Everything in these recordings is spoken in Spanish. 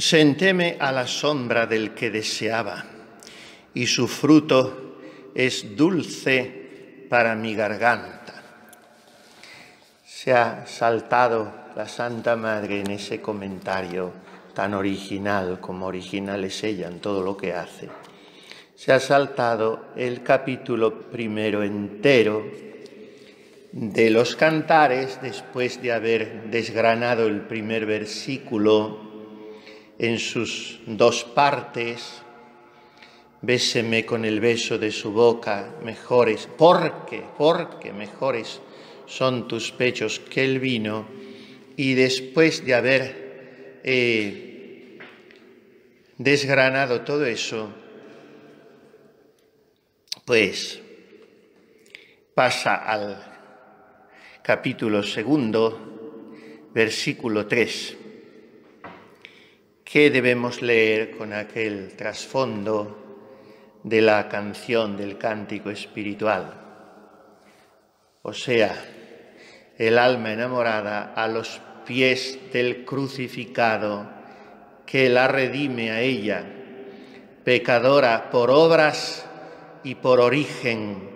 Sentéme a la sombra del que deseaba, y su fruto es dulce para mi garganta. Se ha saltado la Santa Madre en ese comentario tan original como original es ella en todo lo que hace. Se ha saltado el capítulo primero entero de los Cantares después de haber desgranado el primer versículo en sus dos partes. Béseme con el beso de su boca, mejores, porque mejores son tus pechos que el vino. Y después de haber desgranado todo eso, pues pasa al capítulo segundo, versículo 3, que debemos leer con aquel trasfondo de la canción del cántico espiritual. O sea, el alma enamorada a los pies del crucificado que la redime a ella, pecadora por obras y por origen,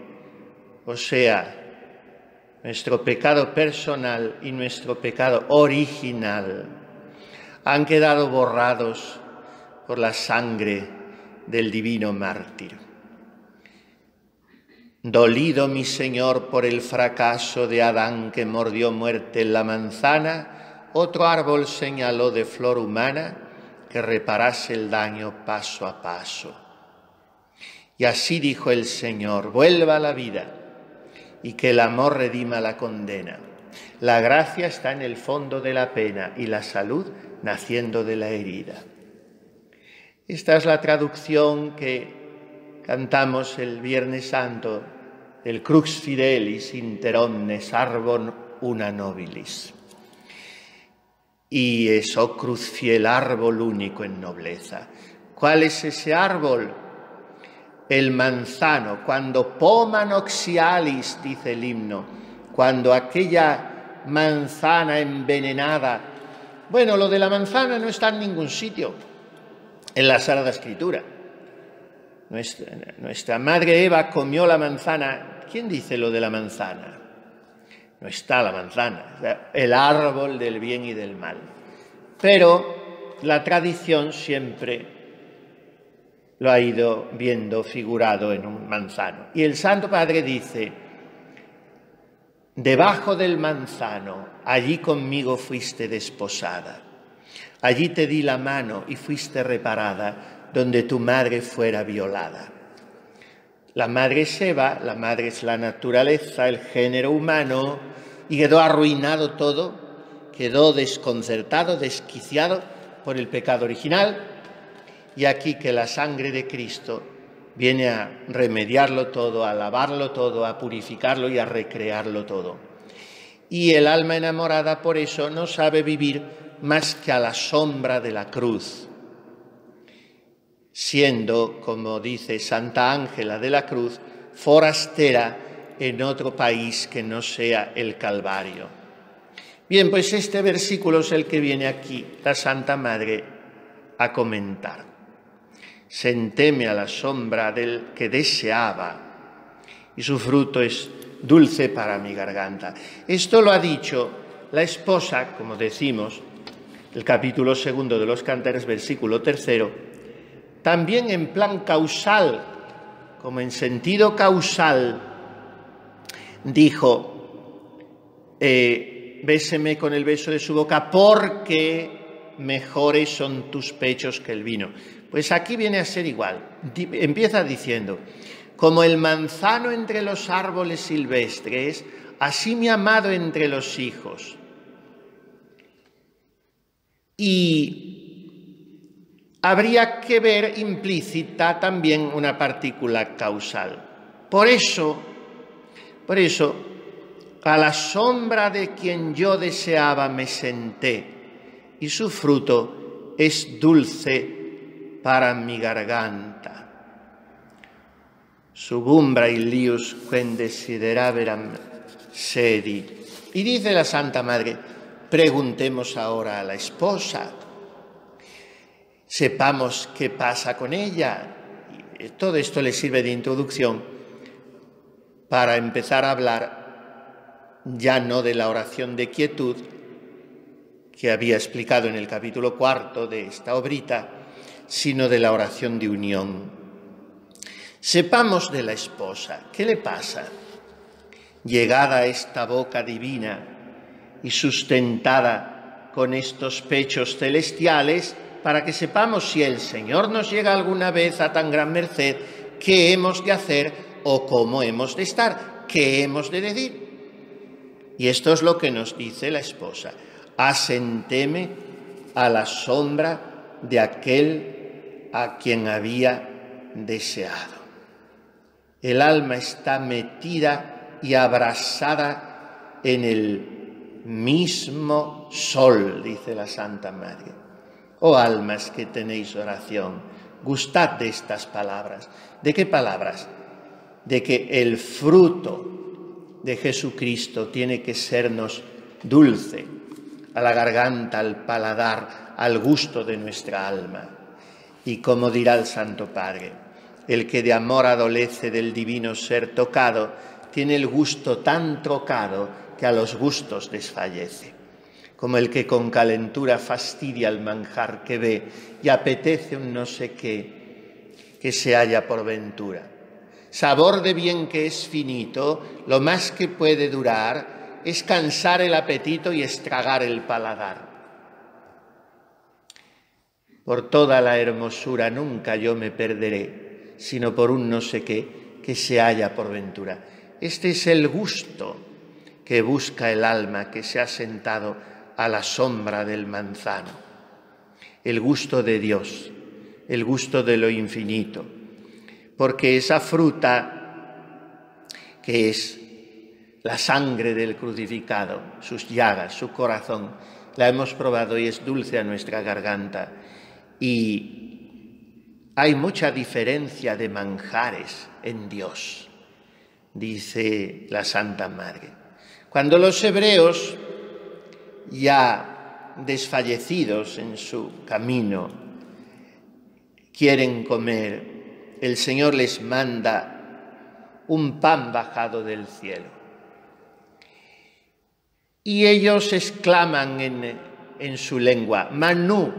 o sea, nuestro pecado personal y nuestro pecado original han quedado borrados por la sangre del divino mártir. Dolido mi Señor por el fracaso de Adán que mordió muerte en la manzana, otro árbol señaló de flor humana que reparase el daño paso a paso. Y así dijo el Señor: vuelva a la vida y que el amor redima la condena. La gracia está en el fondo de la pena y la salud naciendo de la herida. Esta es la traducción que cantamos el Viernes Santo del Crux Fidelis inter omnes arbon una nobilis. Y es, oh cruz fiel, árbol único en nobleza. ¿Cuál es ese árbol? El manzano. Cuando poman oxialis, dice el himno, cuando aquella manzana envenenada. Bueno, lo de la manzana no está en ningún sitio en la Sagrada Escritura. Nuestra madre Eva comió la manzana. ¿Quién dice lo de la manzana? No está la manzana, el árbol del bien y del mal. Pero la tradición siempre lo ha ido viendo figurado en un manzano. Y el Santo Padre dice: debajo del manzano, allí conmigo fuiste desposada. Allí te di la mano y fuiste reparada, donde tu madre fuera violada. La madre es Eva, la madre es la naturaleza, el género humano, y quedó arruinado todo, quedó desconcertado, desquiciado por el pecado original. Y aquí que la sangre de Cristo viene a remediarlo todo, a lavarlo todo, a purificarlo y a recrearlo todo. Y el alma enamorada por eso no sabe vivir más que a la sombra de la cruz, siendo, como dice Santa Ángela de la Cruz, forastera en otro país que no sea el Calvario. Bien, pues este versículo es el que viene aquí la Santa Madre a comentar. Sentéme a la sombra del que deseaba, y su fruto es dulce para mi garganta. Esto lo ha dicho la esposa, como decimos, el capítulo segundo de los Cantares, versículo 3, también en plan causal, como en sentido causal, dijo: béseme con el beso de su boca, porque mejores son tus pechos que el vino. Pues aquí viene a ser igual. Empieza diciendo: como el manzano entre los árboles silvestres, así mi amado entre los hijos. Y habría que ver implícita también una partícula causal. Por eso, a la sombra de quien yo deseaba me senté, y su fruto es dulce para mi garganta. Subumbra illius quem desideraveram sedi. Y dice la Santa Madre: preguntemos ahora a la esposa. sepamos qué pasa con ella. Todo esto le sirve de introducción para empezar a hablar ya no de la oración de quietud, que había explicado en el capítulo 4 de esta obrita, sino de la oración de unión. Sepamos de la esposa, ¿qué le pasa? Llegada a esta boca divina y sustentada con estos pechos celestiales, para que sepamos si el Señor nos llega alguna vez a tan gran merced, qué hemos de hacer o cómo hemos de estar, qué hemos de decir. Y esto es lo que nos dice la esposa: asentéme a la sombra de aquel a quien había deseado. El alma está metida y abrasada en el mismo sol, dice la Santa Madre. Oh almas que tenéis oración, gustad de estas palabras. ¿De qué palabras? De que el fruto de Jesucristo tiene que sernos dulce a la garganta, al paladar, al gusto de nuestra alma. Y como dirá el Santo Padre, el que de amor adolece del divino ser tocado, tiene el gusto tan trocado que a los gustos desfallece. Como el que con calentura fastidia el manjar que ve y apetece un no sé qué que se halla por ventura. Sabor de bien que es finito, lo más que puede durar es cansar el apetito y estragar el paladar. Por toda la hermosura nunca yo me perderé, sino por un no sé qué que se halla por ventura. Este es el gusto que busca el alma que se ha sentado a la sombra del manzano. El gusto de Dios, el gusto de lo infinito. Porque esa fruta que es la sangre del crucificado, sus llagas, su corazón, la hemos probado y es dulce a nuestra garganta. Y hay mucha diferencia de manjares en Dios, dice la Santa Madre. Cuando los hebreos, ya desfallecidos en su camino, quieren comer, el Señor les manda un pan bajado del cielo. Y ellos exclaman en su lengua, manú,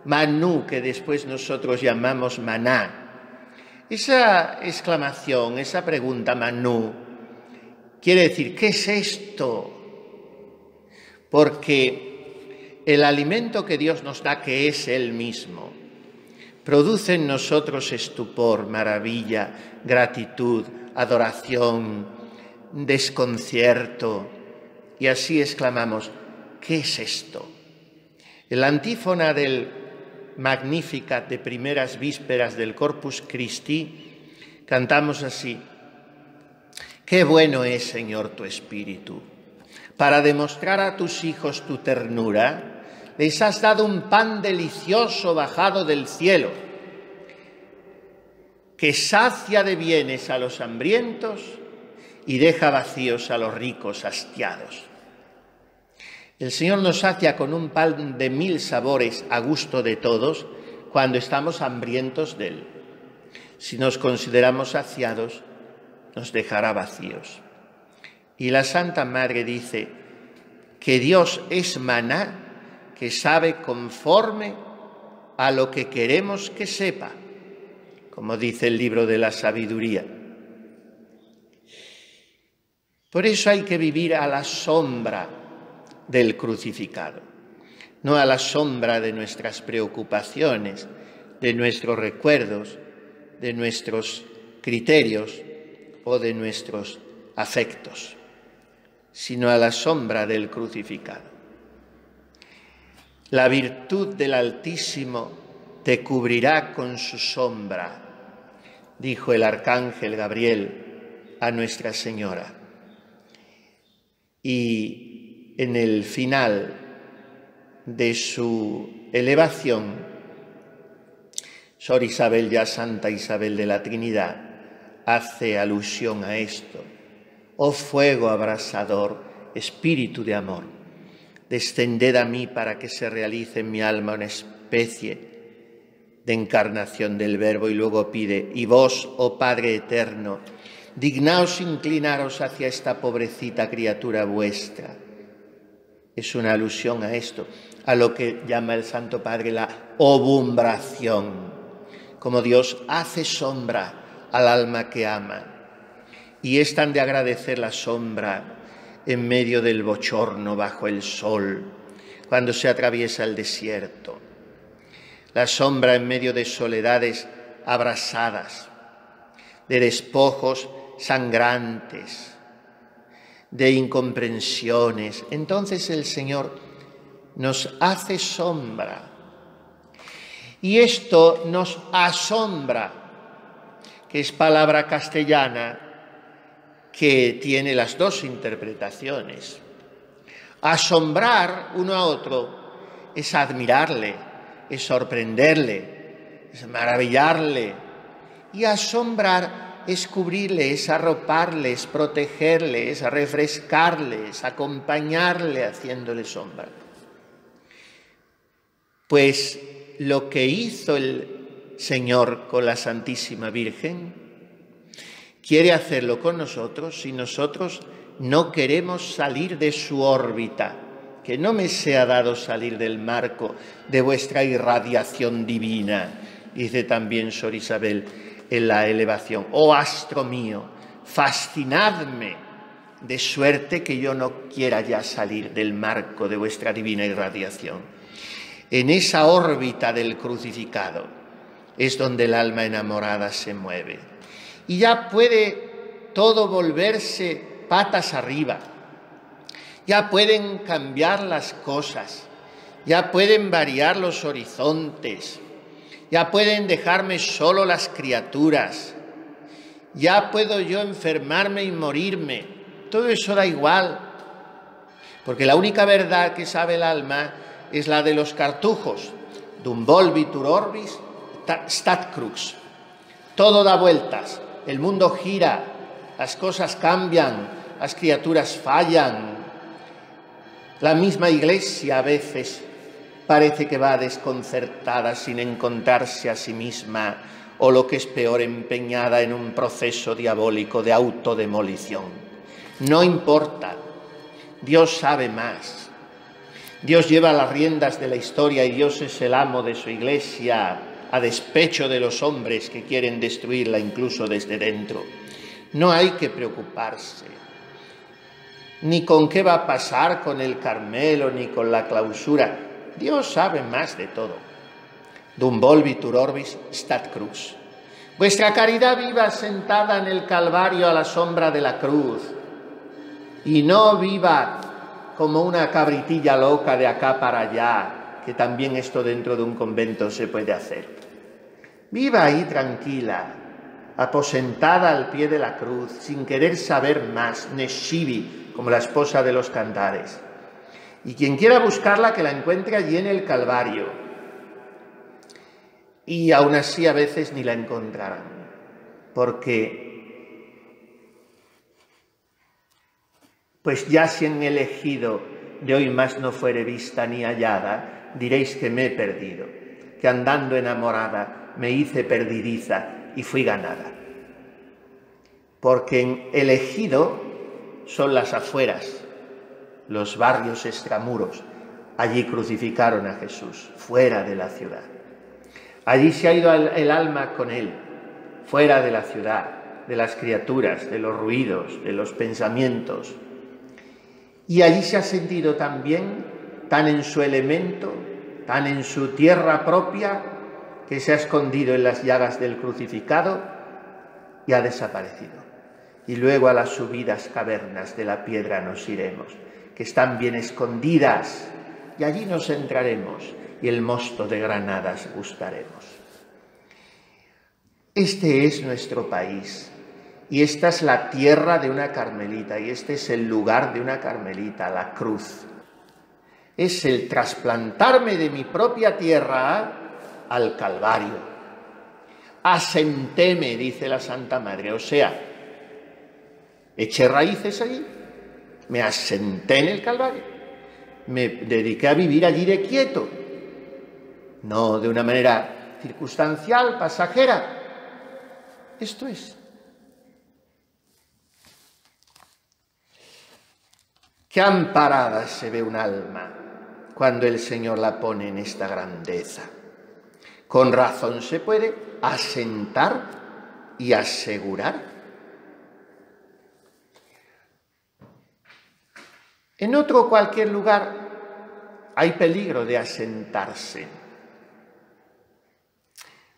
manú, que después nosotros llamamos maná. Esa exclamación, esa pregunta, manú, quiere decir, ¿qué es esto? Porque el alimento que Dios nos da, que es Él mismo, produce en nosotros estupor, maravilla, gratitud, adoración, desconcierto. Y así exclamamos, ¿qué es esto? En la antífona del Magnificat de primeras vísperas del Corpus Christi, cantamos así: qué bueno es, Señor, tu Espíritu. Para demostrar a tus hijos tu ternura, les has dado un pan delicioso bajado del cielo, que sacia de bienes a los hambrientos y deja vacíos a los ricos hastiados. El Señor nos sacia con un pan de 1000 sabores a gusto de todos cuando estamos hambrientos de Él. Si nos consideramos saciados, nos dejará vacíos. Y la Santa Madre dice que Dios es maná que sabe conforme a lo que queremos que sepa, como dice el libro de la sabiduría. Por eso hay que vivir a la sombra del crucificado, no a la sombra de nuestras preocupaciones, de nuestros recuerdos, de nuestros criterios o de nuestros afectos, sino a la sombra del crucificado. La virtud del Altísimo te cubrirá con su sombra, dijo el arcángel Gabriel a Nuestra Señora. Y en el final de su elevación, Sor Isabel, ya Santa Isabel de la Trinidad, hace alusión a esto. Oh fuego abrasador, espíritu de amor, descended a mí para que se realice en mi alma una especie de encarnación del Verbo, y luego pide: y vos, oh Padre eterno, dignaos inclinaros hacia esta pobrecita criatura vuestra. Es una alusión a esto, a lo que llama el Santo Padre la obumbración, como Dios hace sombra al alma que ama. Y es tan de agradecer la sombra en medio del bochorno, bajo el sol, cuando se atraviesa el desierto. La sombra en medio de soledades abrasadas, de despojos sangrantes, de incomprensiones. Entonces el Señor nos hace sombra. Y esto nos asombra, que es palabra castellana que tiene las dos interpretaciones. Asombrar uno a otro es admirarle, es sorprenderle, es maravillarle. Y asombrar es cubrirle, es arroparle, es protegerle, es refrescarle, es acompañarle haciéndole sombra. Pues lo que hizo el Señor con la Santísima Virgen, quiere hacerlo con nosotros si nosotros no queremos salir de su órbita. Que no me sea dado salir del marco de vuestra irradiación divina, dice también Sor Isabel en la elevación. Oh astro mío, fascinadme, de suerte que yo no quiera ya salir del marco de vuestra divina irradiación. En esa órbita del crucificado es donde el alma enamorada se mueve. Y ya puede todo volverse patas arriba. Ya pueden cambiar las cosas, ya pueden variar los horizontes, ya pueden dejarme solo las criaturas, ya puedo yo enfermarme y morirme. Todo eso da igual, porque la única verdad que sabe el alma es la de los cartujos. Dum volvitur orbis stat crux. Todo da vueltas, el mundo gira, las cosas cambian, las criaturas fallan. La misma Iglesia a veces parece que va desconcertada, sin encontrarse a sí misma, o lo que es peor, empeñada en un proceso diabólico de autodemolición. No importa, Dios sabe más. Dios lleva las riendas de la historia y Dios es el amo de su Iglesia, a despecho de los hombres que quieren destruirla incluso desde dentro. No hay que preocuparse ni con qué va a pasar con el Carmelo, ni con la clausura. Dios sabe más de todo. Dum volvitur orbis stat crux. Vuestra caridad viva sentada en el Calvario a la sombra de la cruz, y no viva como una cabritilla loca de acá para allá, que también esto dentro de un convento se puede hacer. Viva ahí tranquila, aposentada al pie de la cruz, sin querer saber más, nescivi, como la esposa de los cantares. Y quien quiera buscarla, que la encuentre allí en el Calvario. Y aún así a veces ni la encontrarán, porque pues ya si en elegido de hoy más no fuere vista ni hallada, diréis que me he perdido, que andando enamorada me hice perdidiza y fui ganada. Porque en elegido son las afueras, los barrios extramuros. Allí crucificaron a Jesús, fuera de la ciudad. Allí se ha ido el alma con él, fuera de la ciudad, de las criaturas, de los ruidos, de los pensamientos. Y allí se ha sentido también tan en su elemento, tan en su tierra propia, que se ha escondido en las llagas del crucificado y ha desaparecido. Y luego a las subidas cavernas de la piedra nos iremos, que están bien escondidas, y allí nos entraremos y el mosto de granadas gustaremos. Este es nuestro país, y esta es la tierra de una carmelita, y este es el lugar de una carmelita, la cruz. Es el trasplantarme de mi propia tierra al Calvario. Asentéme, dice la Santa Madre, o sea, eché raíces allí, me asenté en el Calvario, me dediqué a vivir allí de quieto, no de una manera circunstancial, pasajera. Esto es. Qué amparada se ve un alma cuando el Señor la pone en esta grandeza. Con razón se puede asentar y asegurar. En otro cualquier lugar hay peligro de asentarse.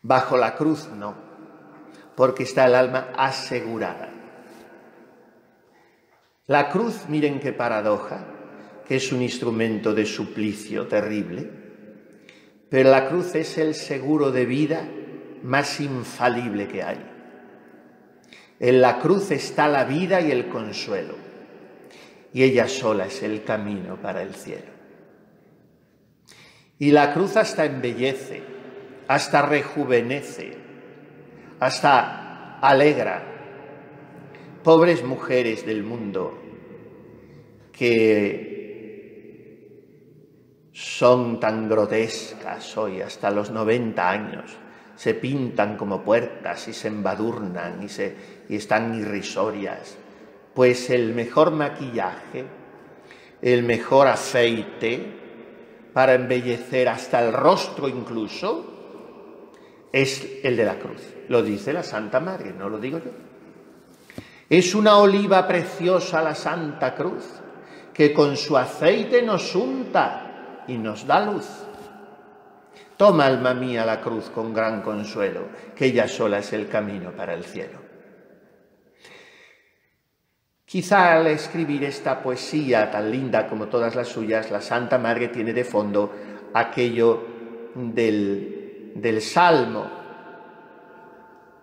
Bajo la cruz no, porque está el alma asegurada. La cruz, miren qué paradoja, que es un instrumento de suplicio terrible, pero la cruz es el seguro de vida más infalible que hay. En la cruz está la vida y el consuelo, y ella sola es el camino para el cielo. Y la cruz hasta embellece, hasta rejuvenece, hasta alegra. Pobres mujeres del mundo que son tan grotescas hoy, hasta los 90 años, se pintan como puertas y se embadurnan y están irrisorias. Pues el mejor maquillaje, el mejor aceite para embellecer hasta el rostro incluso, es el de la cruz. Lo dice la Santa Madre, no lo digo yo. Es una oliva preciosa la Santa Cruz, que con su aceite nos unta y nos da luz. Toma, alma mía, la cruz con gran consuelo, que ella sola es el camino para el cielo. Quizá al escribir esta poesía tan linda como todas las suyas, la Santa Madre tiene de fondo aquello del Salmo,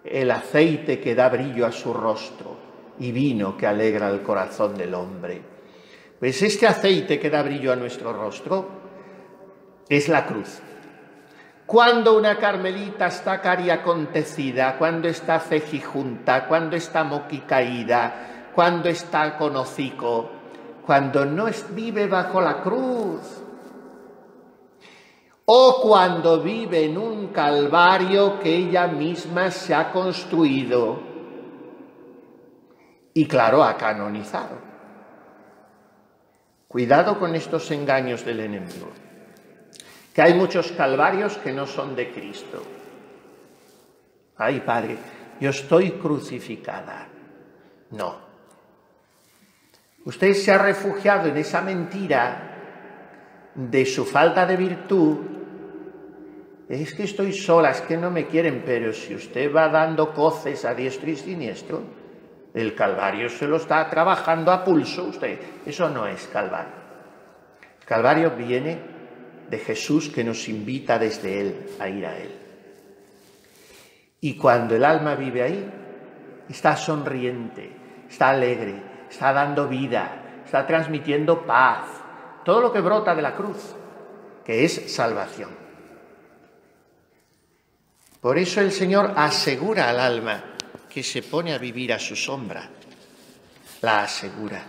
el aceite que da brillo a su rostro y vino que alegra el corazón del hombre. Pues este aceite que da brillo a nuestro rostro es la cruz. Cuando una carmelita está cariacontecida, cuando está cejijunta, cuando está moquicaída, cuando está con hocico, cuando no vive bajo la cruz, o cuando vive en un calvario que ella misma se ha construido y, claro, ha canonizado. Cuidado con estos engaños del enemigo, que hay muchos calvarios que no son de Cristo. Ay, Padre, yo estoy crucificada. No. Usted se ha refugiado en esa mentira de su falta de virtud. Es que estoy sola, es que no me quieren, pero si usted va dando coces a diestro y siniestro, el calvario se lo está trabajando a pulso usted. Eso no es calvario. El calvario viene de Jesús, que nos invita desde Él a ir a Él. Y cuando el alma vive ahí, está sonriente, está alegre, está dando vida, está transmitiendo paz. Todo lo que brota de la cruz, que es salvación. Por eso el Señor asegura al alma que se pone a vivir a su sombra, la asegura.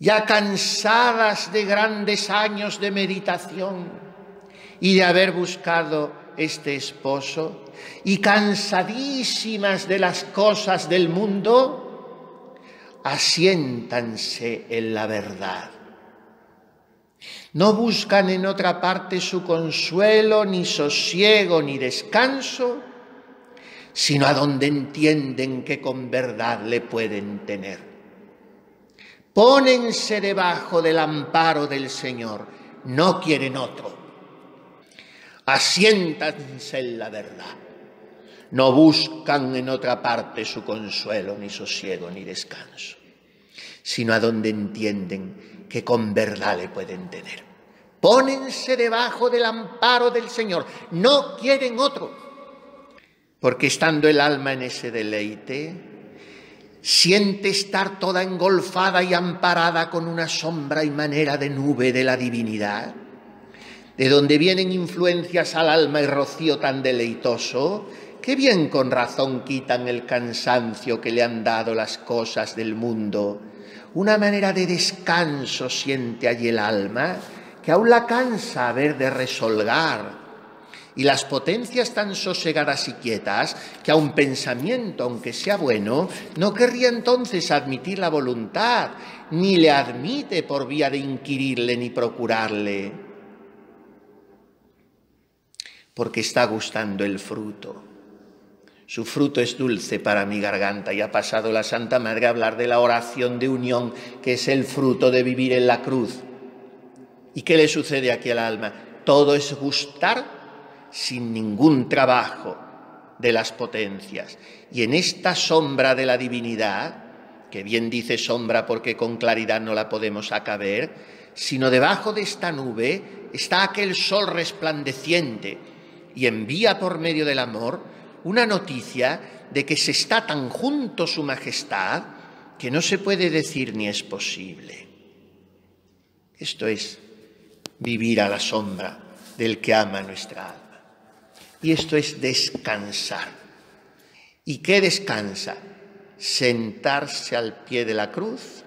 Ya cansadas de grandes años de meditación y de haber buscado este esposo, y cansadísimas de las cosas del mundo, asiéntanse en la verdad. No buscan en otra parte su consuelo, ni sosiego, ni descanso, sino a donde entienden que con verdad le pueden tener. Pónense debajo del amparo del Señor, no quieren otro. Asiéntanse en la verdad, no buscan en otra parte su consuelo, ni sosiego, ni descanso, sino a donde entienden que con verdad le pueden tener. Pónense debajo del amparo del Señor, no quieren otro. Porque estando el alma en ese deleite, siente estar toda engolfada y amparada con una sombra y manera de nube de la divinidad, de donde vienen influencias al alma y rocío tan deleitoso, que bien con razón quitan el cansancio que le han dado las cosas del mundo. Una manera de descanso siente allí el alma, que aún la cansa haber de resolgar y las potencias tan sosegadas y quietas que a un pensamiento, aunque sea bueno, no querría entonces admitir la voluntad, ni le admite por vía de inquirirle ni procurarle, porque está gustando el fruto. Su fruto es dulce para mi garganta, y ha pasado la Santa Madre a hablar de la oración de unión, que es el fruto de vivir en la cruz. ¿Y qué le sucede aquí al alma? Todo es gustar sin ningún trabajo de las potencias. Y en esta sombra de la divinidad, que bien dice sombra porque con claridad no la podemos acá ver, sino debajo de esta nube está aquel sol resplandeciente y envía por medio del amor una noticia de que se está tan junto su majestad que no se puede decir ni es posible. Esto es vivir a la sombra del que ama nuestra alma. Y esto es descansar. ¿Y qué descansa? Sentarse al pie de la cruz,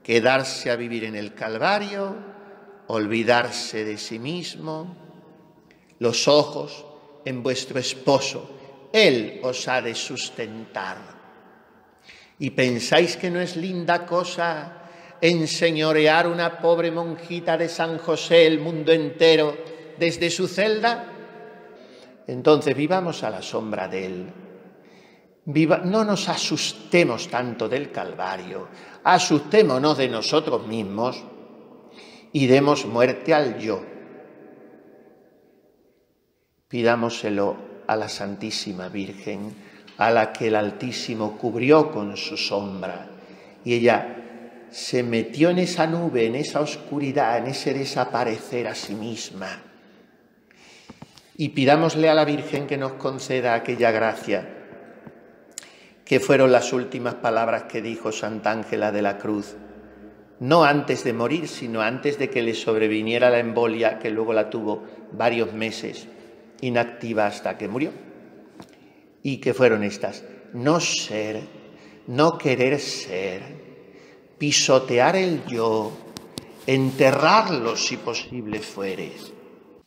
quedarse a vivir en el Calvario, olvidarse de sí mismo, los ojos en vuestro esposo, Él os ha de sustentar. ¿Y pensáis que no es linda cosa enseñorear una pobre monjita de San José el mundo entero desde su celda? Entonces vivamos a la sombra de Él. No nos asustemos tanto del Calvario, asustémonos de nosotros mismos y demos muerte al yo. Pidámoselo a la Santísima Virgen, a la que el Altísimo cubrió con su sombra, y ella se metió en esa nube, en esa oscuridad, en ese desaparecer a sí misma. Y pidámosle a la Virgen que nos conceda aquella gracia, que fueron las últimas palabras que dijo Santa Ángela de la Cruz, no antes de morir, sino antes de que le sobreviniera la embolia, que luego la tuvo varios meses, inactiva hasta que murió. Y que fueron estas: no ser, no querer ser, pisotear el yo, enterrarlo si posible fuere.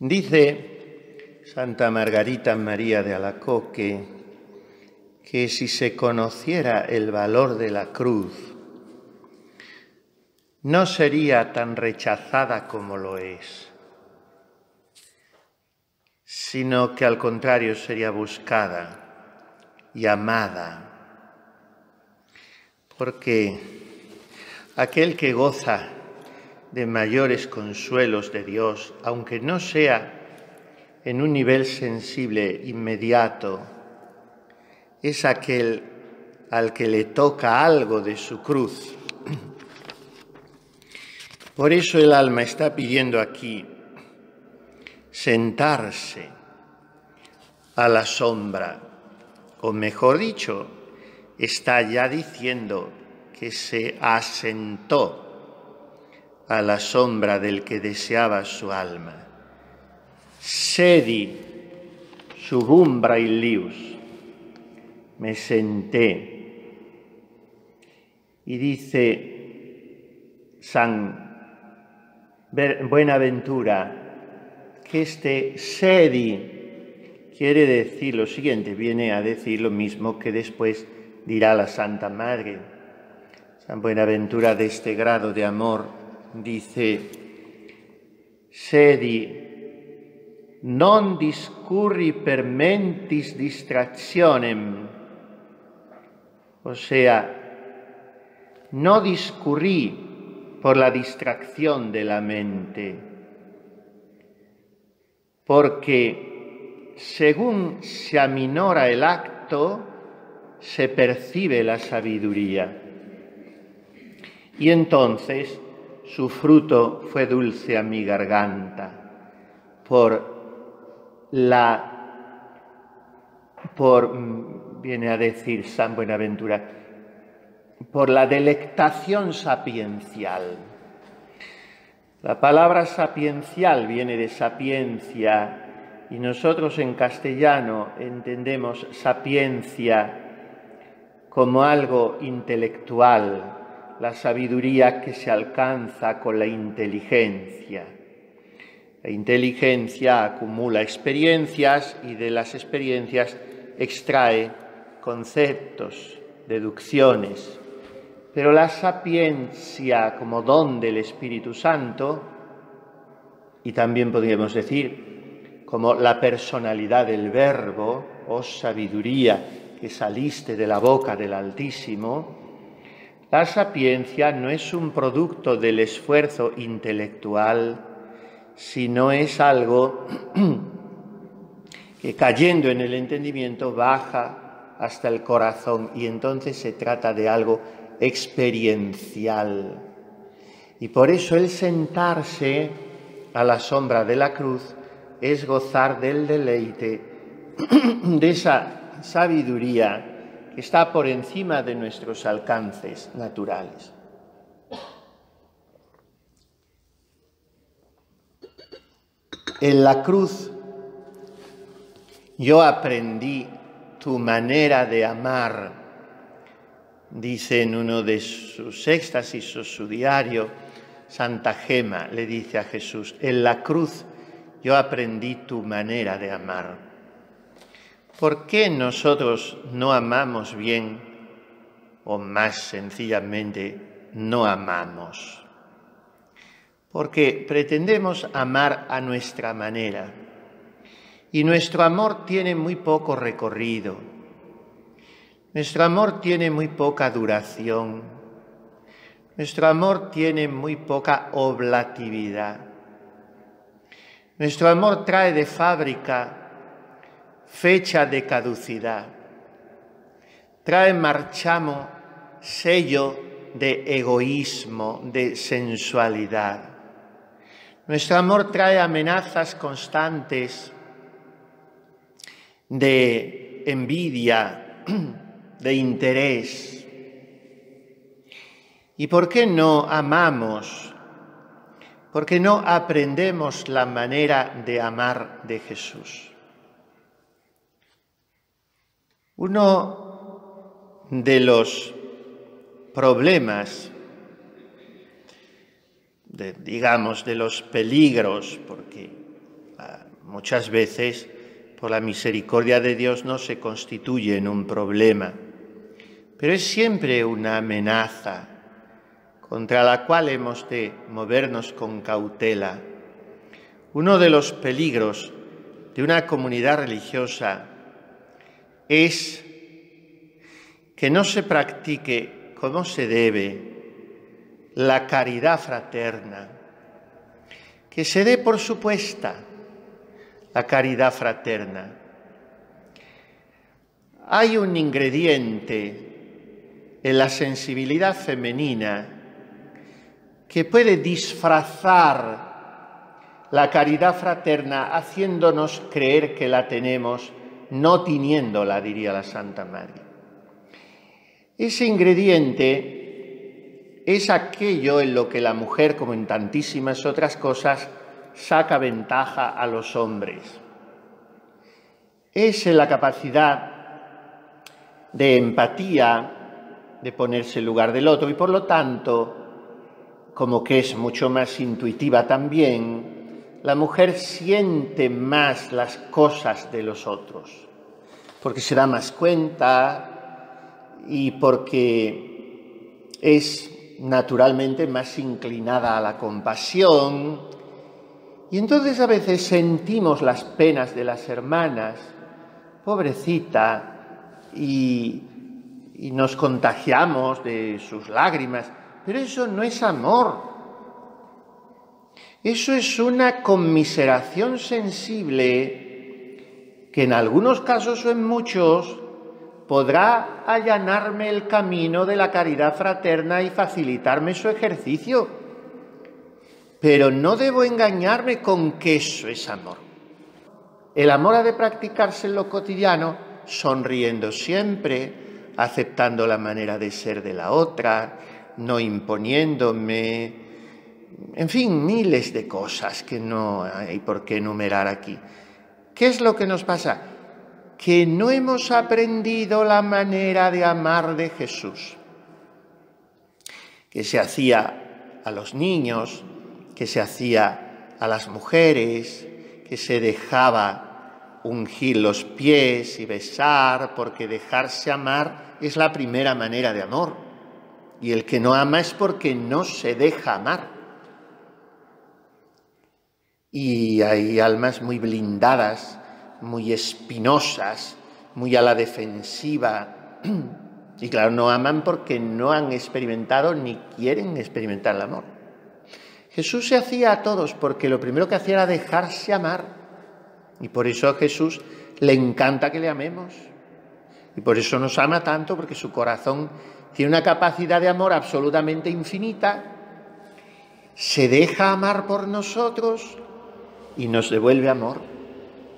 Dice Santa Margarita María de Alacoque que si se conociera el valor de la cruz, no sería tan rechazada como lo es, sino que al contrario sería buscada y amada, porque aquel que goza de mayores consuelos de Dios, aunque no sea en un nivel sensible inmediato, es aquel al que le toca algo de su cruz. Por eso el alma está pidiendo aquí sentarse a la sombra, o mejor dicho, está ya diciendo que se asentó a la sombra del que deseaba su alma. Sedi subumbra illius, me senté. Y dice San Buenaventura que este sedi quiere decir lo siguiente, viene a decir lo mismo que después dirá la Santa Madre. San Buenaventura, de este grado de amor, dice: sedi non discurri per mentis distractionem, o sea, no discurrí por la distracción de la mente, porque según se aminora el acto, se percibe la sabiduría. Y entonces su fruto fue dulce a mi garganta, viene a decir San Buenaventura, por la delectación sapiencial. La palabra sapiencial viene de sapiencia, y nosotros en castellano entendemos sapiencia como algo intelectual, la sabiduría que se alcanza con la inteligencia. La inteligencia acumula experiencias y de las experiencias extrae conceptos, deducciones. Pero la sapiencia como don del Espíritu Santo, y también podríamos decir como la personalidad del Verbo, oh sabiduría que saliste de la boca del Altísimo, la sapiencia no es un producto del esfuerzo intelectual, sino es algo que cayendo en el entendimiento baja hasta el corazón y entonces se trata de algo experiencial. Y por eso el sentarse a la sombra de la cruz es gozar del deleite de esa sabiduría que está por encima de nuestros alcances naturales. En la cruz yo aprendí tu manera de amar, dice en uno de sus éxtasis o su diario, Santa Gema le dice a Jesús, en la cruz yo aprendí tu manera de amar. ¿Por qué nosotros no amamos bien o más sencillamente no amamos? Porque pretendemos amar a nuestra manera y nuestro amor tiene muy poco recorrido, nuestro amor tiene muy poca duración, nuestro amor tiene muy poca oblatividad, nuestro amor trae de fábrica fecha de caducidad, trae marchamo sello de egoísmo, de sensualidad. Nuestro amor trae amenazas constantes de envidia, de interés. ¿Y por qué no amamos? Porque no aprendemos la manera de amar de Jesús. Uno de los problemas, de los peligros, porque muchas veces por la misericordia de Dios no se constituye en un problema, pero es siempre una amenaza contra la cual hemos de movernos con cautela. Uno de los peligros de una comunidad religiosa es que no se practique como se debe la caridad fraterna, que se dé por supuesta la caridad fraterna. Hay un ingrediente en la sensibilidad femenina que puede disfrazar la caridad fraterna haciéndonos creer que la tenemos, no teniéndola, diría la Santa Madre. Ese ingrediente es aquello en lo que la mujer, como en tantísimas otras cosas, saca ventaja a los hombres. Es la capacidad de empatía, de ponerse en lugar del otro y por lo tanto, como que es mucho más intuitiva también, la mujer siente más las cosas de los otros, porque se da más cuenta y porque es naturalmente más inclinada a la compasión. Y entonces a veces sentimos las penas de las hermanas, pobrecita, y nos contagiamos de sus lágrimas, pero eso no es amor. Eso es una conmiseración sensible que en algunos casos o en muchos podrá allanarme el camino de la caridad fraterna y facilitarme su ejercicio. Pero no debo engañarme con que eso es amor. El amor ha de practicarse en lo cotidiano, sonriendo siempre, aceptando la manera de ser de la otra, no imponiéndome, en fin, miles de cosas que no hay por qué enumerar aquí. ¿Qué es lo que nos pasa? Que no hemos aprendido la manera de amar de Jesús, que se hacía a los niños, que se hacía a las mujeres, que se dejaba ungir los pies y besar, porque dejarse amar es la primera manera de amor. Y el que no ama es porque no se deja amar. Y hay almas muy blindadas, muy espinosas, muy a la defensiva. Y claro, no aman porque no han experimentado ni quieren experimentar el amor. Jesús se hacía a todos porque lo primero que hacía era dejarse amar. Y por eso a Jesús le encanta que le amemos. Y por eso nos ama tanto, porque su corazón tiene una capacidad de amor absolutamente infinita. Se deja amar por nosotros y nos devuelve amor.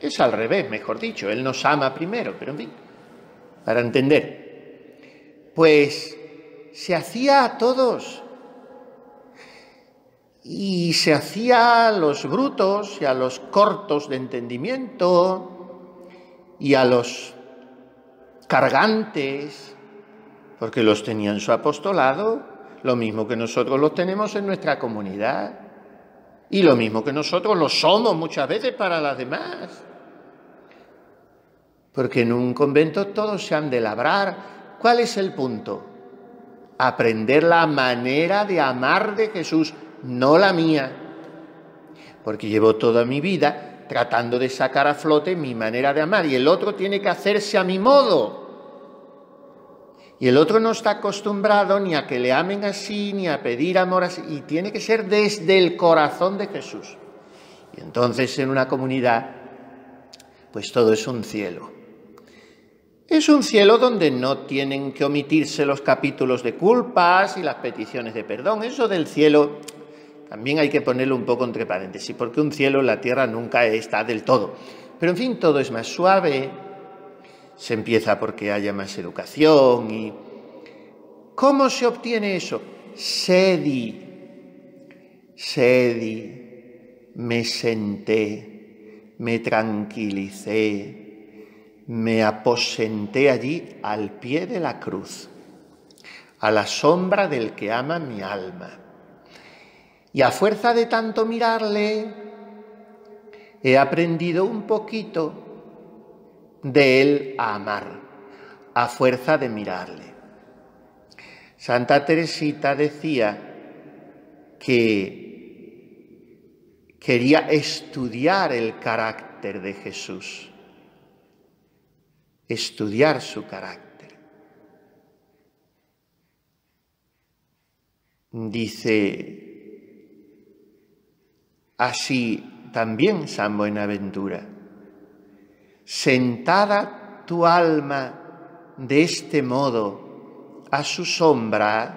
Es al revés, mejor dicho. Él nos ama primero, pero en fin, para entender. Pues se hacía a todos. Y se hacía a los brutos y a los cortos de entendimiento y a los cargantes, porque los tenía en su apostolado, lo mismo que nosotros los tenemos en nuestra comunidad y lo mismo que nosotros lo somos muchas veces para las demás. Porque en un convento todos se han de labrar. ¿Cuál es el punto? Aprender la manera de amar de Jesús, no la mía, porque llevo toda mi vida tratando de sacar a flote mi manera de amar y el otro tiene que hacerse a mi modo. Y el otro no está acostumbrado ni a que le amen así, ni a pedir amor así, y tiene que ser desde el corazón de Jesús. Y entonces en una comunidad, pues todo es un cielo. Es un cielo donde no tienen que omitirse los capítulos de culpas y las peticiones de perdón. Eso del cielo también hay que ponerlo un poco entre paréntesis, porque un cielo en la tierra nunca está del todo. Pero en fin, todo es más suave, se empieza porque haya más educación. ¿Y cómo se obtiene eso? Sedi, me senté, me tranquilicé, me aposenté allí al pie de la cruz, a la sombra del que ama mi alma. Y a fuerza de tanto mirarle, he aprendido un poquito de él a amar, a fuerza de mirarle. Santa Teresita decía que quería estudiar el carácter de Jesús, estudiar su carácter. Dice así también San Buenaventura: sentada tu alma de este modo a su sombra,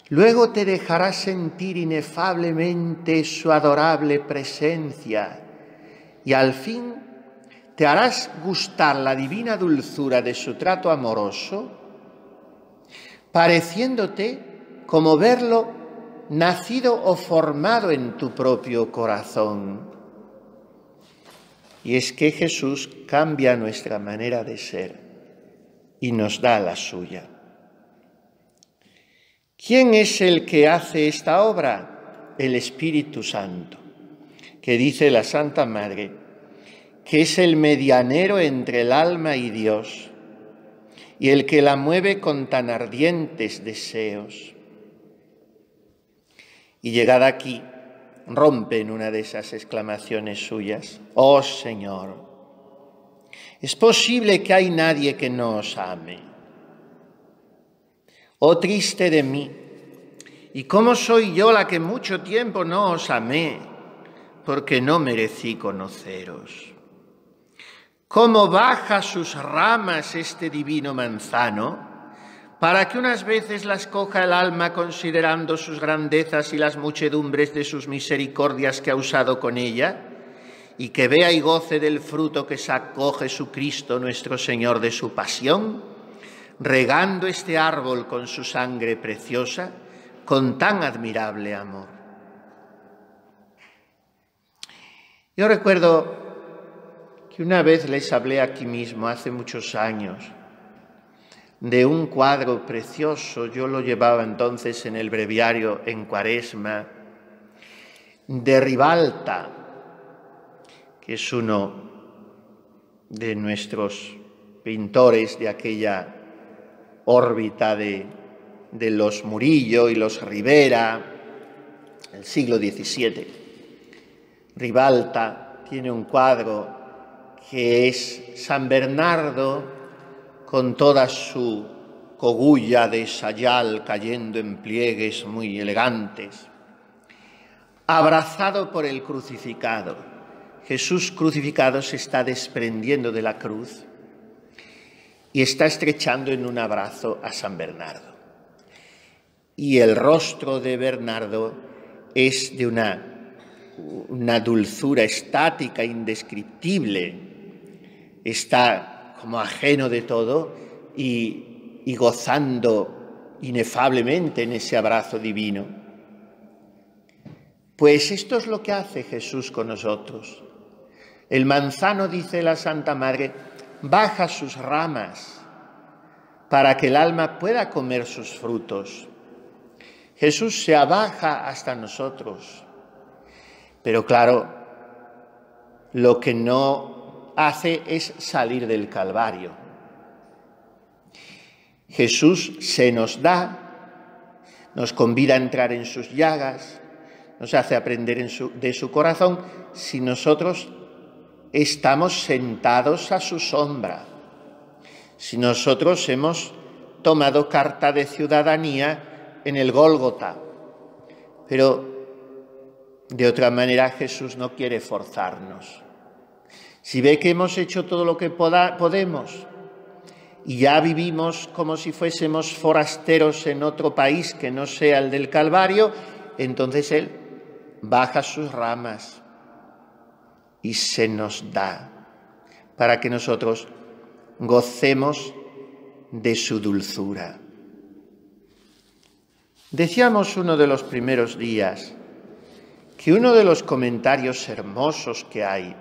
luego te dejarás sentir inefablemente su adorable presencia y al fin te harás gustar la divina dulzura de su trato amoroso, pareciéndote como verlo nacido o formado en tu propio corazón. Y es que Jesús cambia nuestra manera de ser y nos da la suya. ¿Quién es el que hace esta obra? El Espíritu Santo, que dice la Santa Madre, que es el medianero entre el alma y Dios y el que la mueve con tan ardientes deseos. Y llegada aquí, rompe en una de esas exclamaciones suyas: «Oh Señor, ¿es posible que hay nadie que no os ame? Oh triste de mí, ¿y cómo soy yo la que mucho tiempo no os amé, porque no merecí conoceros? ¿Cómo baja sus ramas este divino manzano, para que unas veces las coja el alma considerando sus grandezas y las muchedumbres de sus misericordias que ha usado con ella, y que vea y goce del fruto que sacó Jesucristo nuestro Señor de su pasión, regando este árbol con su sangre preciosa, con tan admirable amor?» Yo recuerdo que una vez les hablé aquí mismo, hace muchos años, de un cuadro precioso. Yo lo llevaba entonces en el breviario en Cuaresma, de Ribalta, que es uno de nuestros pintores de aquella órbita de los Murillo y los Rivera, del siglo XVII. Ribalta tiene un cuadro que es San Bernardo con toda su cogulla de sayal cayendo en pliegues muy elegantes, abrazado por el crucificado. Jesús crucificado se está desprendiendo de la cruz y está estrechando en un abrazo a San Bernardo. Y el rostro de Bernardo es de una dulzura estática, indescriptible. Está como ajeno de todo y gozando inefablemente en ese abrazo divino. Pues esto es lo que hace Jesús con nosotros. El manzano, dice la Santa Madre, baja sus ramas para que el alma pueda comer sus frutos. Jesús se abaja hasta nosotros. Pero claro, lo que no hace es salir del Calvario. Jesús se nos da, nos convida a entrar en sus llagas, nos hace aprender de su corazón si nosotros estamos sentados a su sombra, si nosotros hemos tomado carta de ciudadanía en el Gólgota. Pero de otra manera Jesús no quiere forzarnos. Si ve que hemos hecho todo lo que podemos y ya vivimos como si fuésemos forasteros en otro país que no sea el del Calvario, entonces Él baja sus ramas y se nos da para que nosotros gocemos de su dulzura. Decíamos uno de los primeros días que uno de los comentarios hermosos que hay,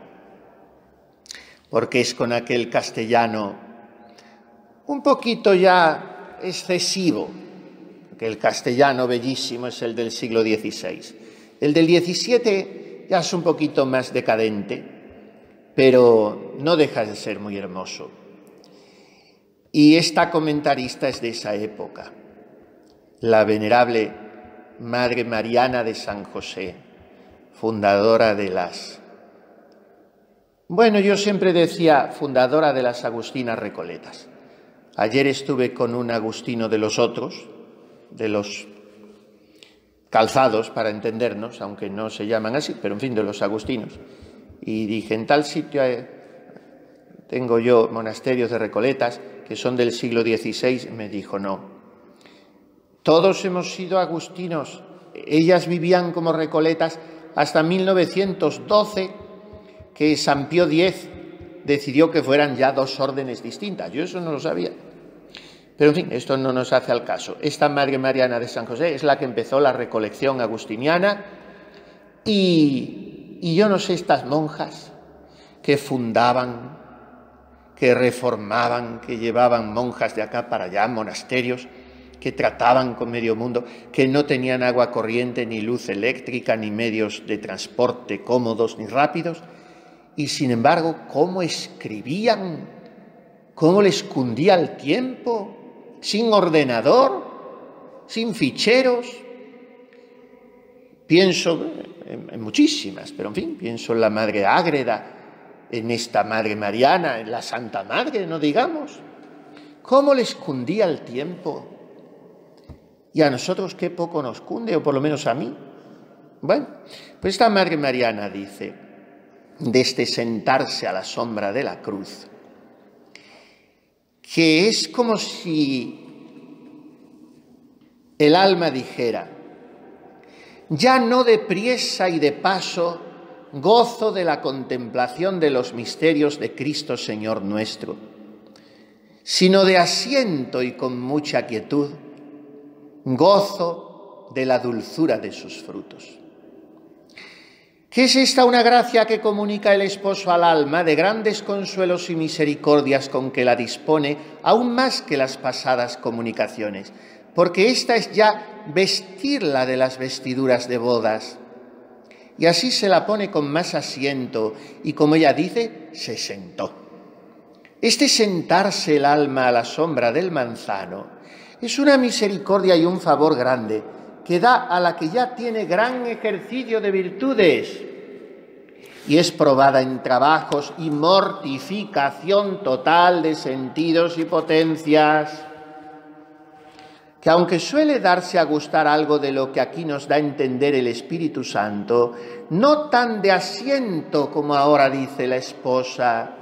porque es con aquel castellano un poquito ya excesivo, que el castellano bellísimo es el del siglo XVI. El del XVII ya es un poquito más decadente, pero no deja de ser muy hermoso. Y esta comentarista es de esa época, la venerable Madre Mariana de San José, fundadora de las... Bueno, yo siempre decía fundadora de las Agustinas Recoletas. Ayer estuve con un agustino de los otros, de los calzados, para entendernos, aunque no se llaman así, pero en fin, de los agustinos. Y dije, en tal sitio tengo yo monasterios de Recoletas que son del siglo XVI. Me dijo, no, todos hemos sido agustinos. Ellas vivían como Recoletas hasta 1912, que San Pío X decidió que fueran ya dos órdenes distintas. Yo eso no lo sabía. Pero en fin, esto no nos hace al caso. Esta Madre Mariana de San José es la que empezó la recolección agustiniana y yo no sé, estas monjas que fundaban, que reformaban, que llevaban monjas de acá para allá, monasterios, que trataban con medio mundo, que no tenían agua corriente, ni luz eléctrica, ni medios de transporte cómodos ni rápidos, y sin embargo, cómo escribían, cómo les cundía el tiempo, sin ordenador, sin ficheros. Pienso en muchísimas, pero en fin, pienso en la Madre Ágreda, en esta Madre Mariana, en la Santa Madre, no digamos. ¿Cómo les cundía el tiempo? Y a nosotros qué poco nos cunde, o por lo menos a mí. Bueno, pues esta Madre Mariana dice, desde sentarse a la sombra de la cruz, que es como si el alma dijera, ya no de priesa y de paso gozo de la contemplación de los misterios de Cristo Señor nuestro, sino de asiento y con mucha quietud, gozo de la dulzura de sus frutos. ¿Qué es esta? Una gracia que comunica el esposo al alma de grandes consuelos y misericordias con que la dispone, aún más que las pasadas comunicaciones, porque esta es ya vestirla de las vestiduras de bodas, y así se la pone con más asiento y, como ella dice, se sentó. Este sentarse el alma a la sombra del manzano es una misericordia y un favor grande que da a la que ya tiene gran ejercicio de virtudes y es probada en trabajos y mortificación total de sentidos y potencias, que aunque suele darse a gustar algo de lo que aquí nos da a entender el Espíritu Santo, no tan de asiento como ahora dice la esposa,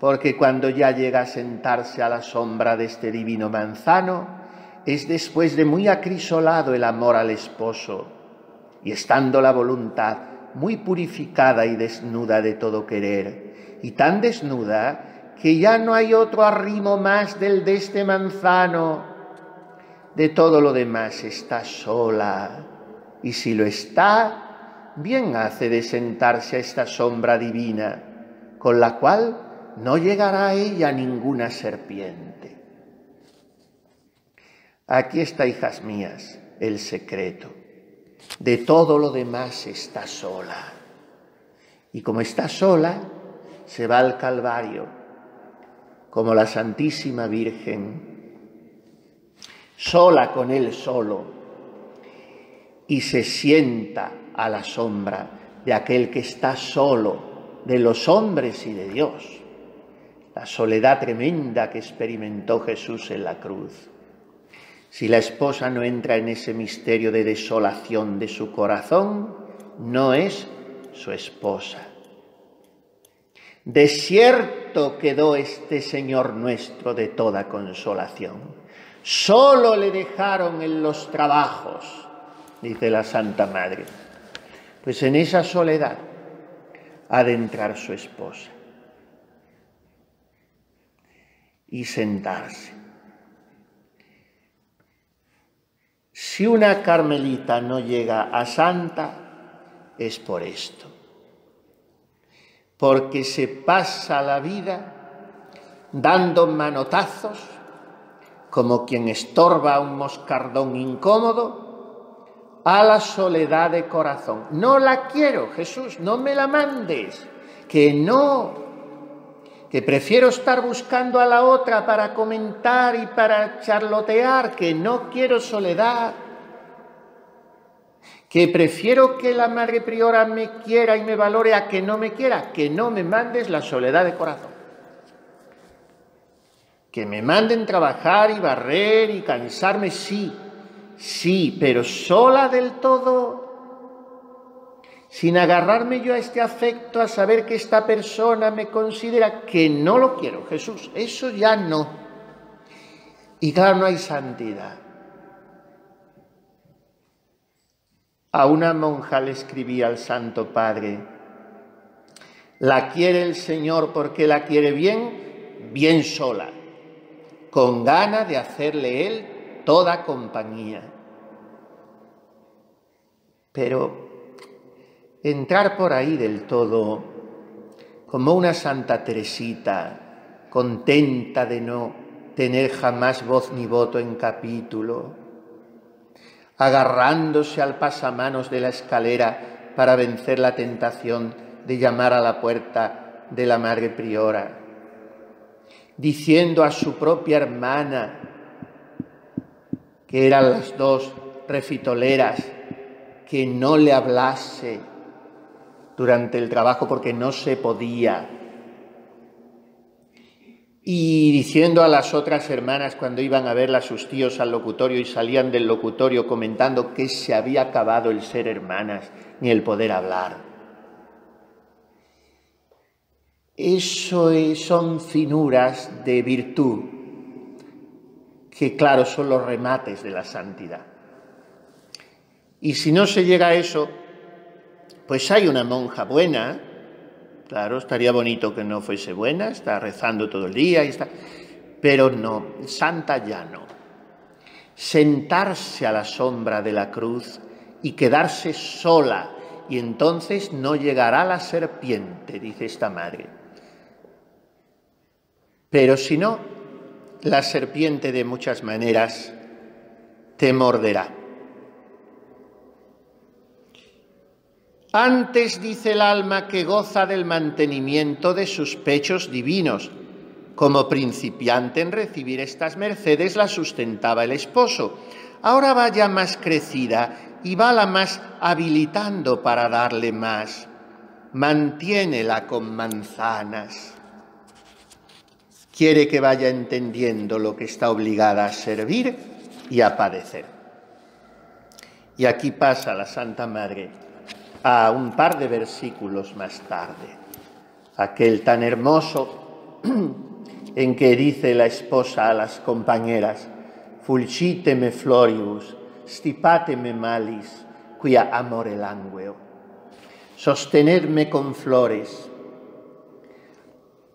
porque cuando ya llega a sentarse a la sombra de este divino manzano, es después de muy acrisolado el amor al esposo, y estando la voluntad muy purificada y desnuda de todo querer, y tan desnuda que ya no hay otro arrimo más del de este manzano. De todo lo demás está sola, y si lo está, bien hace de sentarse a esta sombra divina, con la cual no llegará a ella ninguna serpiente. Aquí está, hijas mías, el secreto. De todo lo demás está sola. Y como está sola, se va al Calvario, como la Santísima Virgen, sola con él solo, y se sienta a la sombra de aquel que está solo, de los hombres y de Dios. La soledad tremenda que experimentó Jesús en la cruz. Si la esposa no entra en ese misterio de desolación de su corazón, no es su esposa. Desierto quedó este Señor nuestro de toda consolación. Solo le dejaron en los trabajos, dice la Santa Madre. Pues en esa soledad ha de entrar su esposa y sentarse. Si una carmelita no llega a santa, es por esto. Porque se pasa la vida dando manotazos, como quien estorba a un moscardón incómodo, a la soledad de corazón. No la quiero, Jesús, no me la mandes, que no, que prefiero estar buscando a la otra para comentar y para charlotear, que no quiero soledad, que prefiero que la Madre Priora me quiera y me valore a que no me quiera, que no me mandes la soledad de corazón. Que me manden trabajar y barrer y cansarme, sí, pero sola del todo, sin agarrarme yo a este afecto, a saber que esta persona me considera que no lo quiero, Jesús, eso ya no. Y claro, no hay santidad. A una monja le escribía al Santo Padre: la quiere el Señor porque la quiere bien, bien sola, con gana de hacerle Él toda compañía. Pero entrar por ahí del todo, como una Santa Teresita, contenta de no tener jamás voz ni voto en capítulo, agarrándose al pasamanos de la escalera para vencer la tentación de llamar a la puerta de la Madre Priora, diciendo a su propia hermana, que eran las dos refitoleras, que no le hablase durante el trabajo porque no se podía, y diciendo a las otras hermanas cuando iban a ver a sus tíos al locutorio y salían del locutorio comentando que se había acabado el ser hermanas ni el poder hablar. Eso son finuras de virtud que, claro, son los remates de la santidad. Y si no se llega a eso, pues hay una monja buena. Claro, estaría bonito que no fuese buena, está rezando todo el día, pero no, santa ya no. Sentarse a la sombra de la cruz y quedarse sola, y entonces no llegará la serpiente, dice esta madre. Pero si no, la serpiente de muchas maneras te morderá. Antes dice el alma que goza del mantenimiento de sus pechos divinos. Como principiante en recibir estas mercedes la sustentaba el esposo. Ahora va ya más crecida y va la más habilitando para darle más. Mantiénela con manzanas. Quiere que vaya entendiendo lo que está obligada a servir y a padecer. Y aquí pasa la Santa Madre a un par de versículos más tarde, aquel tan hermoso en que dice la esposa a las compañeras: fulciteme floribus, stipateme malis, quia amore langueo. Sostenedme con flores,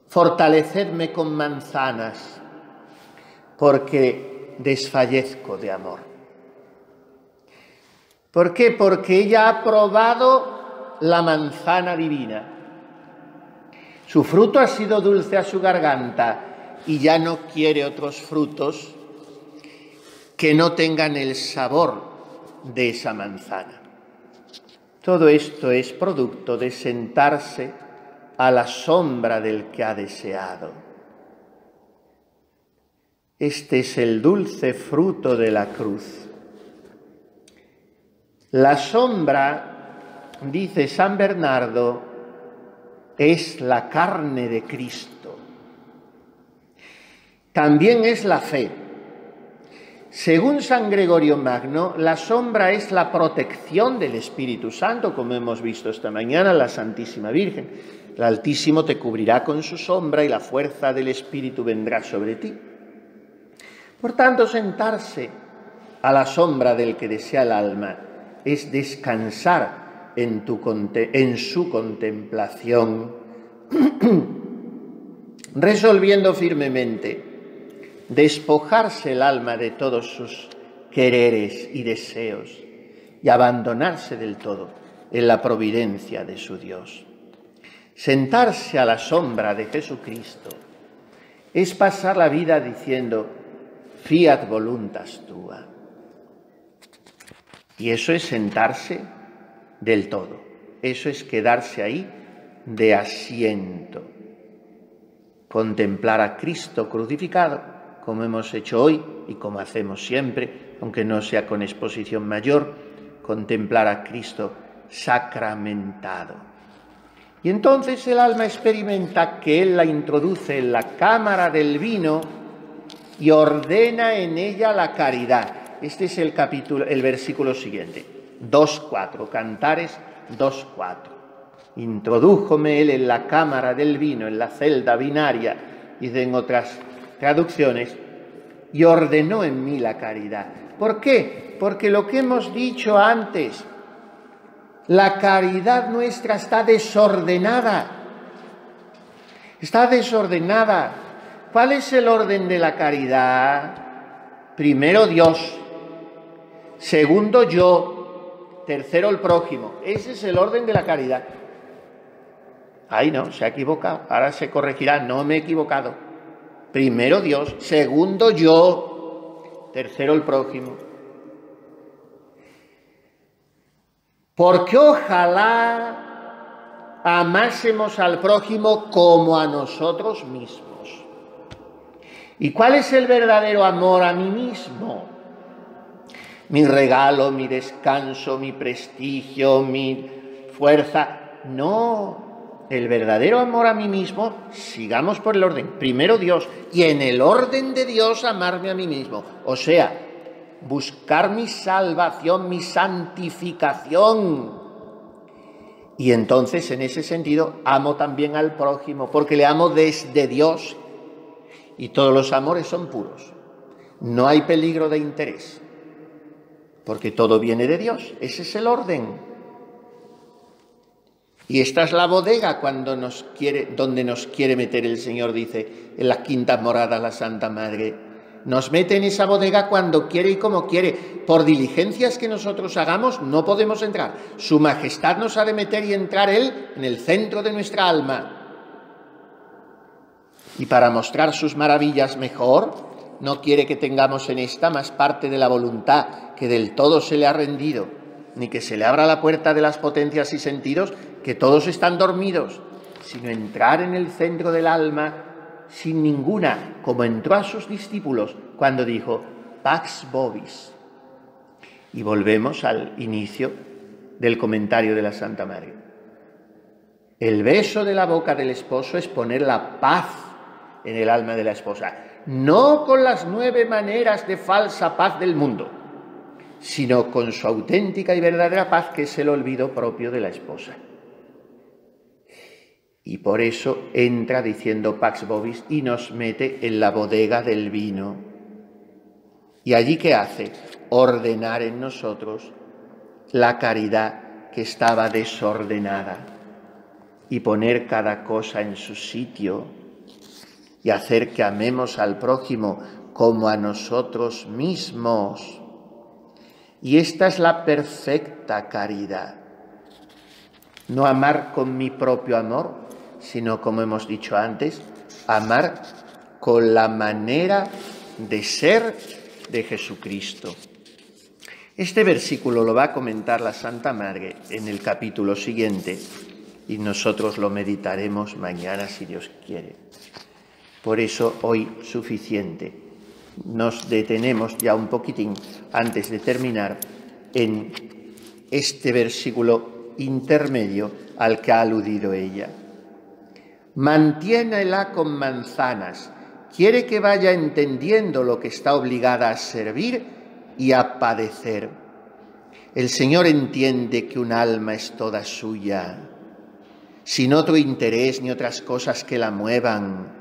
fortalecedme con manzanas, porque desfallezco de amor. ¿Por qué? Porque ella ha probado la manzana divina. Su fruto ha sido dulce a su garganta y ya no quiere otros frutos que no tengan el sabor de esa manzana. Todo esto es producto de sentarse a la sombra del que ha deseado. Este es el dulce fruto de la cruz. La sombra, dice San Bernardo, es la carne de Cristo. También es la fe. Según San Gregorio Magno, la sombra es la protección del Espíritu Santo, como hemos visto esta mañana, la Santísima Virgen. El Altísimo te cubrirá con su sombra y la fuerza del Espíritu vendrá sobre ti. Por tanto, sentarse a la sombra del que desea el alma es descansar en su contemplación, resolviendo firmemente despojarse el alma de todos sus quereres y deseos y abandonarse del todo en la providencia de su Dios. Sentarse a la sombra de Jesucristo es pasar la vida diciendo: fiat voluntas tua. Y eso es sentarse del todo, eso es quedarse ahí de asiento. Contemplar a Cristo crucificado, como hemos hecho hoy y como hacemos siempre, aunque no sea con exposición mayor, contemplar a Cristo sacramentado. Y entonces el alma experimenta que Él la introduce en la cámara del vino y ordena en ella la caridad. Este es el versículo siguiente, 2.4, Cantares 2.4. Introdújome Él en la cámara del vino, en la celda binaria, dicen otras traducciones, y ordenó en mí la caridad. ¿Por qué? Porque lo que hemos dicho antes, la caridad nuestra está desordenada. Está desordenada. ¿Cuál es el orden de la caridad? Primero Dios, segundo yo, tercero el prójimo. Ese es el orden de la caridad. Ay, no, se ha equivocado. Ahora se corregirá, no me he equivocado. Primero Dios, segundo yo, tercero el prójimo. Porque ojalá amásemos al prójimo como a nosotros mismos. ¿Y cuál es el verdadero amor a mí mismo? Mi regalo, mi descanso, mi prestigio, mi fuerza. No, el verdadero amor a mí mismo, sigamos por el orden. Primero Dios, y en el orden de Dios amarme a mí mismo. O sea, buscar mi salvación, mi santificación. Y entonces, en ese sentido, amo también al prójimo, porque le amo desde Dios. Y todos los amores son puros. No hay peligro de interés, porque todo viene de Dios. Ese es el orden. Y esta es la bodega donde nos quiere meter el Señor, dice en las quintas moradas la Santa Madre. Nos mete en esa bodega cuando quiere y como quiere. Por diligencias que nosotros hagamos no podemos entrar. Su Majestad nos ha de meter y entrar Él en el centro de nuestra alma. Y para mostrar sus maravillas mejor, no quiere que tengamos en esta más parte de la voluntad que del todo se le ha rendido. ni que se le abra la puerta de las potencias y sentidos, que todos están dormidos, sino entrar en el centro del alma sin ninguna, como entró a sus discípulos cuando dijo Pax Vobis. Y volvemos al inicio del comentario de la Santa Madre. El beso de la boca del esposo es poner la paz en el alma de la esposa, no con las 9 maneras de falsa paz del mundo, sino con su auténtica y verdadera paz, que es el olvido propio de la esposa. Y por eso entra diciendo Pax Vobis y nos mete en la bodega del vino. ¿Y allí qué hace? Ordenar en nosotros la caridad que estaba desordenada y poner cada cosa en su sitio y hacer que amemos al prójimo como a nosotros mismos. Y esta es la perfecta caridad. No amar con mi propio amor, sino, como hemos dicho antes, amar con la manera de ser de Jesucristo. Este versículo lo va a comentar la Santa Madre en el capítulo siguiente y nosotros lo meditaremos mañana si Dios quiere. Por eso hoy suficiente. Nos detenemos ya un poquitín antes de terminar en este versículo intermedio al que ha aludido ella. Mantiénela con manzanas. Quiere que vaya entendiendo lo que está obligada a servir y a padecer. El Señor entiende que un alma es toda suya, sin otro interés ni otras cosas que la muevan,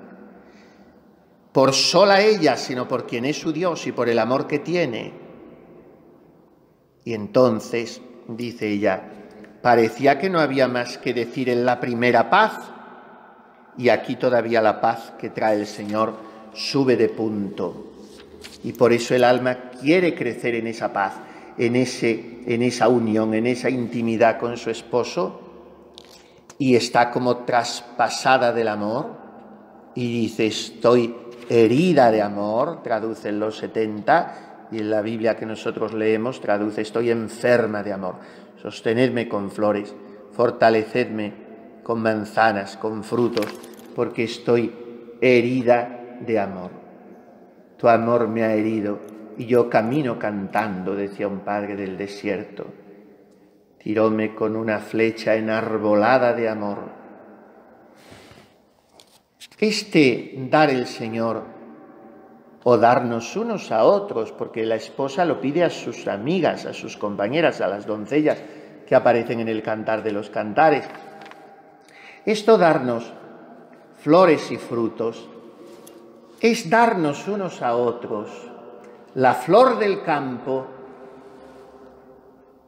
por sola ella, sino por quien es su Dios y por el amor que tiene. Y entonces, dice ella, parecía que no había más que decir en la primera paz, y aquí todavía la paz que trae el Señor sube de punto. Y por eso el alma quiere crecer en esa paz, en esa unión, en esa intimidad con su esposo, y está como traspasada del amor, y dice, estoy herida de amor, traduce en los 70, y en la Biblia que nosotros leemos traduce, estoy enferma de amor. Sostenedme con flores, fortalecedme con manzanas, con frutos, porque estoy herida de amor. Tu amor me ha herido y yo camino cantando, decía un padre del desierto. Tiróme con una flecha enarbolada de amor. Dar el Señor o darnos unos a otros, porque la esposa lo pide a sus amigas, a sus compañeras, a las doncellas que aparecen en el Cantar de los Cantares. Esto darnos flores y frutos es darnos unos a otros la flor del campo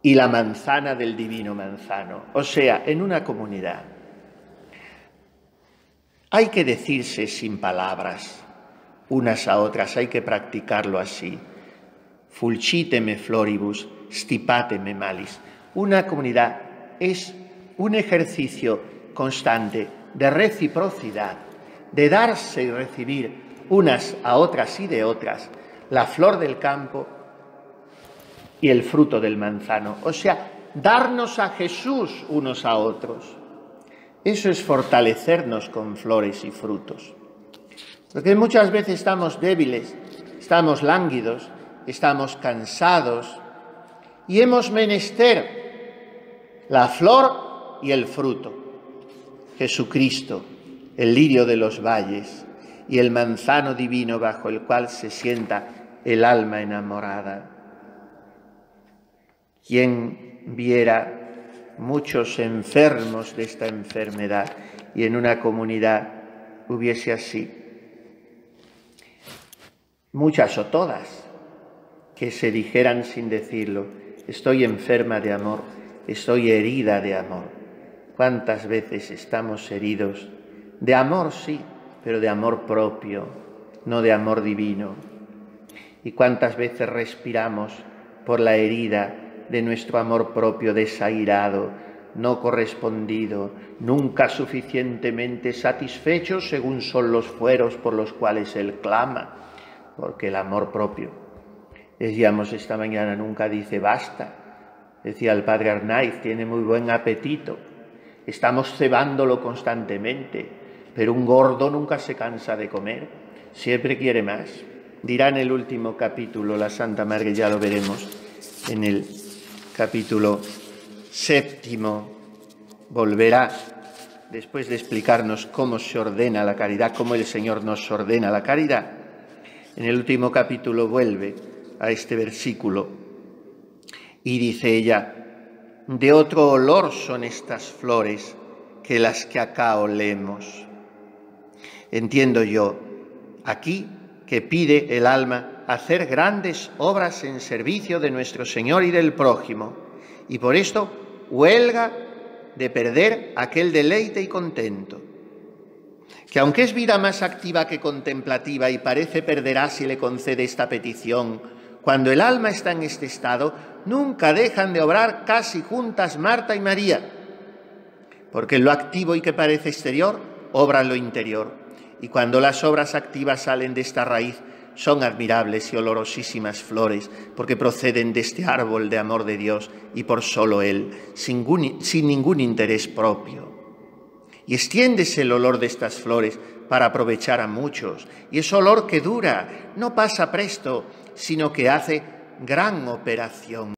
y la manzana del divino manzano, o sea, en una comunidad. Hay que decirse sin palabras unas a otras, hay que practicarlo así. Fulciteme floribus, stipateme malis. Una comunidad es un ejercicio constante de reciprocidad, de darse y recibir unas a otras y de otras la flor del campo y el fruto del manzano. O sea, darnos a Jesús unos a otros. Eso es fortalecernos con flores y frutos. Porque muchas veces estamos débiles, estamos lánguidos, estamos cansados y hemos menester la flor y el fruto. Jesucristo, el lirio de los valles y el manzano divino bajo el cual se sienta el alma enamorada. Quien viera muchos enfermos de esta enfermedad y en una comunidad hubiese así, muchas o todas, que se dijeran sin decirlo, estoy enferma de amor, estoy herida de amor. ¿Cuántas veces estamos heridos? De amor sí, pero de amor propio, no de amor divino. ¿Y cuántas veces respiramos por la herida de nuestro amor propio desairado, no correspondido, nunca suficientemente satisfecho según son los fueros por los cuales él clama? Porque el amor propio, decíamos esta mañana, nunca dice basta, Decía el padre Arnaiz, tiene muy buen apetito. Estamos cebándolo constantemente, pero un gordo nunca se cansa de comer, siempre quiere más. Dirá en el último capítulo la Santa Madre, ya lo veremos, en el capítulo 7, volverá, después de explicarnos cómo se ordena la caridad, cómo el Señor nos ordena la caridad, en el último capítulo vuelve a este versículo y dice ella: de otro olor son estas flores que las que acá olemos. Entiendo yo aquí que pide el alma hacer grandes obras en servicio de nuestro Señor y del prójimo, y por esto huelga de perder aquel deleite y contento, que aunque es vida más activa que contemplativa y parece perderá si le concede esta petición, cuando el alma está en este estado, nunca dejan de obrar casi juntas Marta y María, porque en lo activo y que parece exterior, obra lo interior. Y cuando las obras activas salen de esta raíz, son admirables y olorosísimas flores, porque proceden de este árbol de amor de Dios y por solo Él, sin ningún interés propio. Y extiéndese el olor de estas flores para aprovechar a muchos, y es olor que dura, no pasa presto, sino que hace gran operación.